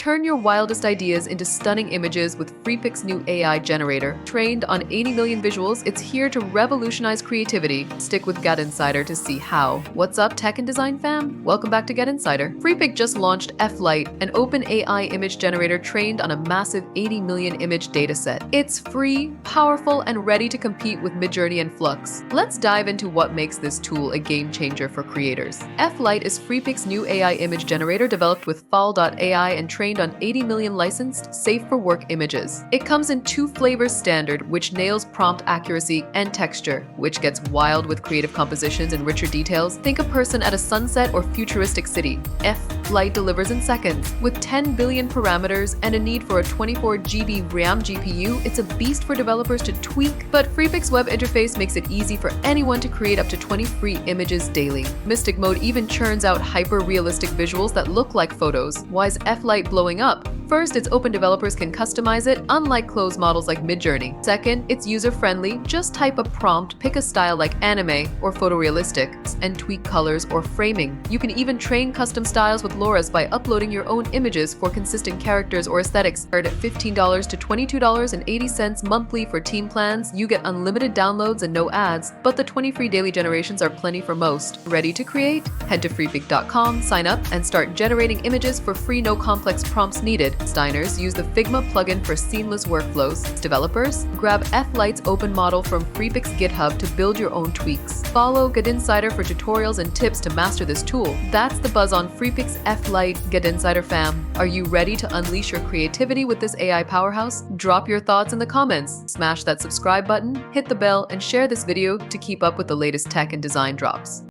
Turn your wildest ideas into stunning images with Freepik's new AI generator. Trained on 80 million visuals, it's here to revolutionize creativity. Stick with GadInsider to see how. What's up, tech and design fam? Welcome back to GadInsider. Freepik just launched F Lite, an open AI image generator trained on a massive 80 million image dataset. It's free, powerful, and ready to compete with Midjourney and Flux. Let's dive into what makes this tool a game changer for creators. F Lite is Freepik's new AI image generator developed with fal.ai and trained on 80 million licensed, safe-for-work images. It comes in two flavors: standard, which nails prompt accuracy, and texture, which gets wild with creative compositions and richer details. Think a person at a sunset or futuristic city. F Lite delivers in seconds. With 10 billion parameters and a need for a 24 GB RAM GPU, it's a beast for developers to tweak, but Freepik's web interface makes it easy for anyone to create up to 20 free images daily. Mystic Mode even churns out hyper-realistic visuals that look like photos. Why is F Lite blowing up? First, it's open, developers can customize it, unlike closed models like Midjourney. Second, it's user-friendly. Just type a prompt, pick a style like anime or photorealistic, and tweak colors or framing. You can even train custom styles with LoRa's by uploading your own images for consistent characters or aesthetics. Start at $15 to $22.80 monthly for team plans. You get unlimited downloads and no ads, but the 20 free daily generations are plenty for most. Ready to create? Head to freepik.com, sign up, and start generating images for free, no complex prompts needed. Designers, use the Figma plugin for seamless workflows. Developers, grab F Lite's open model from Freepik's GitHub to build your own tweaks. Follow GadInsider for tutorials and tips to master this tool. That's the buzz on Freepik's F Lite. GadInsider fam, are you ready to unleash your creativity with this AI powerhouse? Drop your thoughts in the comments, smash that subscribe button, hit the bell, and share this video to keep up with the latest tech and design drops.